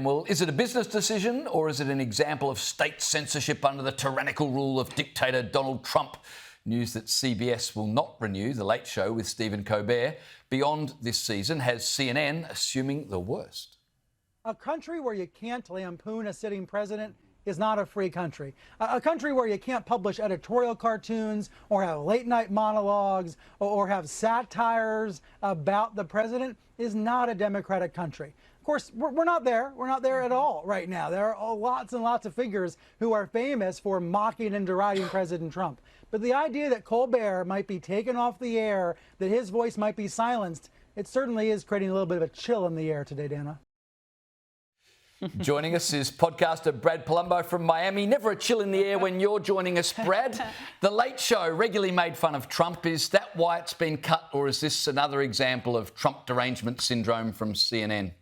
Well, is it a business decision or is it an example of state censorship under the tyrannical rule of dictator Donald Trump? News that CBS will not renew The Late Show with Stephen Colbert beyond this season has CNN assuming the worst. A country where you can't lampoon a sitting president is not a free country. A country where you can't publish editorial cartoons or have late night monologues or have satires about the president is not a democratic country. Of course, we're not there. We're not there at all right now. There are lots and lots of figures who are famous for mocking and deriding President Trump. But the idea that Colbert might be taken off the air, that his voice might be silenced, it certainly is creating a little bit of a chill in the air today, Dana. Joining us is podcaster Brad Polumbo from Miami. Never a chill in the air when you're joining us, Brad. The Late Show regularly made fun of Trump. Is that why it's been cut, or is this another example of Trump derangement syndrome from CNN?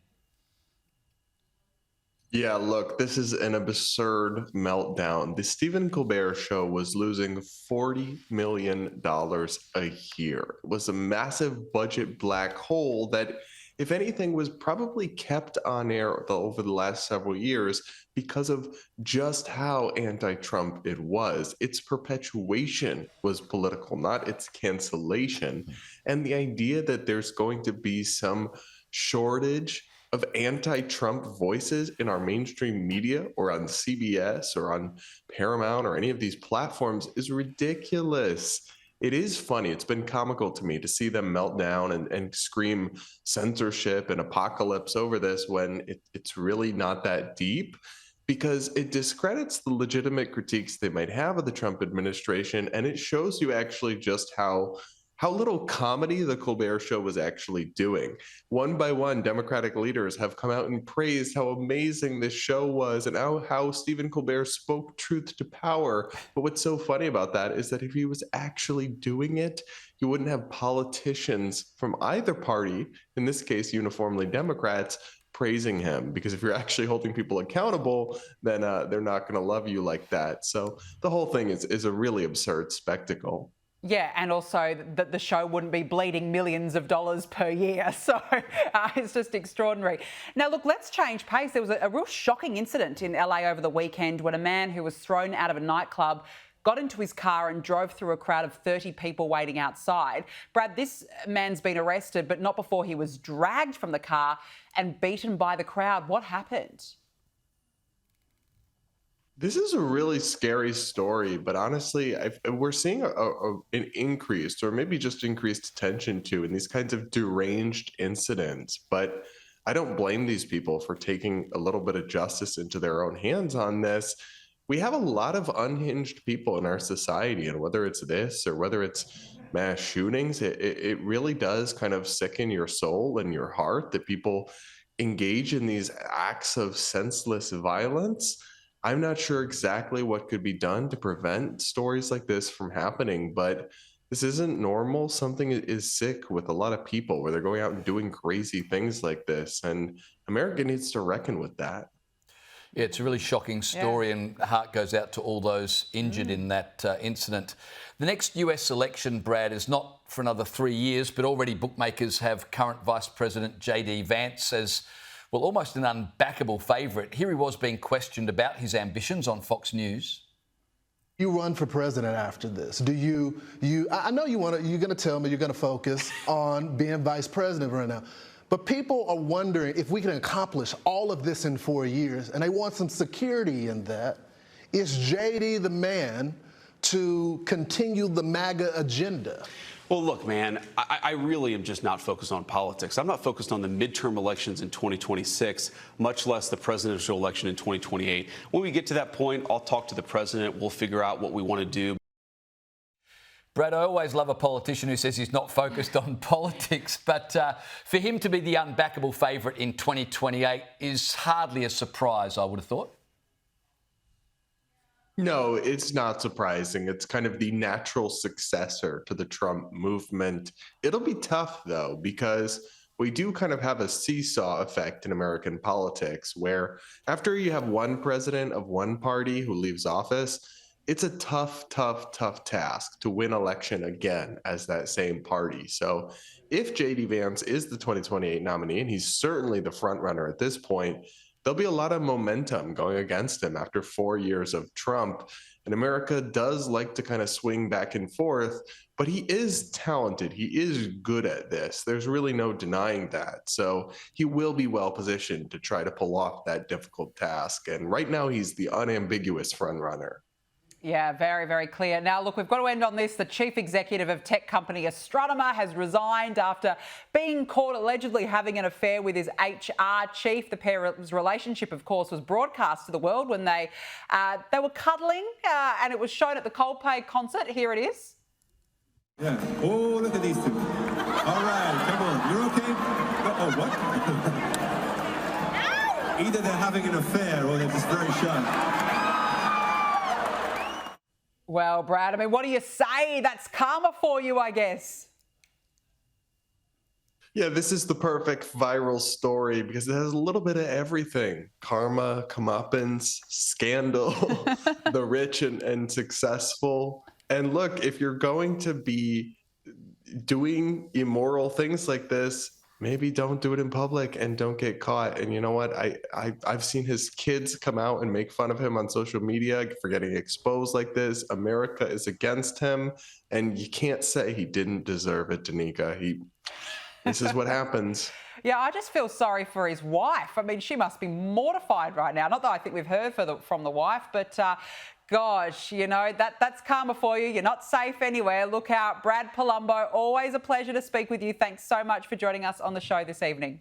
Yeah, look, this is an absurd meltdown. The Stephen Colbert Show was losing $40 million a year. It was a massive budget black hole that, if anything, was probably kept on air over the last several years because of just how anti-Trump it was. Its perpetuation was political, not its cancellation. And the idea that there's going to be some shortage of anti-Trump voices in our mainstream media or on CBS or on Paramount or any of these platforms is ridiculous. It is funny. It's been comical to me to see them melt down and scream censorship and apocalypse over this when it's really not that deep, because it discredits the legitimate critiques they might have of the Trump administration, and it shows you actually just how little comedy the Colbert Show was actually doing. One by one, Democratic leaders have come out and praised how amazing this show was and how Stephen Colbert spoke truth to power. But what's so funny about that is that if he was actually doing it, you wouldn't have politicians from either party, in this case, uniformly Democrats, praising him, because if you're actually holding people accountable, then they're not going to love you like that. So the whole thing is a really absurd spectacle. Yeah, and also that the show wouldn't be bleeding millions of dollars per year. So it's just extraordinary. Now, look, let's change pace. There was a real shocking incident in LA over the weekend when a man who was thrown out of a nightclub got into his car and drove through a crowd of 30 people waiting outside. Brad, this man's been arrested, but not before he was dragged from the car and beaten by the crowd. What happened? This is a really scary story, but honestly, we're seeing an increased, or maybe just increased attention to in these kinds of deranged incidents. But I don't blame these people for taking a little bit of justice into their own hands on this. We have a lot of unhinged people in our society, and whether it's this or whether it's mass shootings, it really does kind of sicken your soul and your heart that people engage in these acts of senseless violence. I'm not sure exactly what could be done to prevent stories like this from happening, but this isn't normal. Something is sick with a lot of people where they're going out and doing crazy things like this, and America needs to reckon with that. Yeah, it's a really shocking story, and heart goes out to all those injured in that incident. The next US election, Brad, is not for another 3 years, but already bookmakers have current Vice President JD Vance as, well, almost an unbackable favourite. Here he was being questioned about his ambitions on Fox News. You run for president after this. I know you're going to tell me you're going to focus on being vice president right now. But people are wondering if we can accomplish all of this in 4 years, and they want some security in that. Is JD the man to continue the MAGA agenda? Well, look, man, I really am just not focused on politics. I'm not focused on the midterm elections in 2026, much less the presidential election in 2028. When we get to that point, I'll talk to the president. We'll figure out what we want to do. Brad, I always love a politician who says he's not focused on politics, but for him to be the unbackable favourite in 2028 is hardly a surprise, I would have thought. No, it's not surprising. It's kind of the natural successor to the Trump movement. It'll be tough, though, because we do kind of have a seesaw effect in American politics where after you have one president of one party who leaves office, it's a tough task to win election again as that same party. So if JD Vance is the 2028 nominee, and he's certainly the front runner at this point, there'll be a lot of momentum going against him after 4 years of Trump. And America does like to kind of swing back and forth, but he is talented. He is good at this. There's really no denying that. So he will be well positioned to try to pull off that difficult task. And right now, he's the unambiguous front runner. Yeah, very, very clear. Now, look, we've got to end on this. The chief executive of tech company Astronomer has resigned after being caught allegedly having an affair with his HR chief. The pair's relationship, of course, was broadcast to the world when they were cuddling, and it was shown at the Coldplay concert. Here it is. Yeah. Oh, look at these two. All right, come on. You're okay? Oh, what? Either they're having an affair or they're just very shy. Well, Brad, I mean, what do you say? That's karma for you, I guess. Yeah, this is the perfect viral story because it has a little bit of everything. Karma, comeuppance, scandal, the rich and successful. And look, if you're going to be doing immoral things like this, maybe don't do it in public and don't get caught. And you know what? I've seen his kids come out and make fun of him on social media for getting exposed like this. America is against him, and you can't say he didn't deserve it, Danica. This is what happens. Yeah, I just feel sorry for his wife. I mean, she must be mortified right now. Not that I think we've heard from the wife, but gosh, you know, that's karma for you. You're not safe anywhere. Look out. Brad Polumbo, always a pleasure to speak with you. Thanks so much for joining us on the show this evening.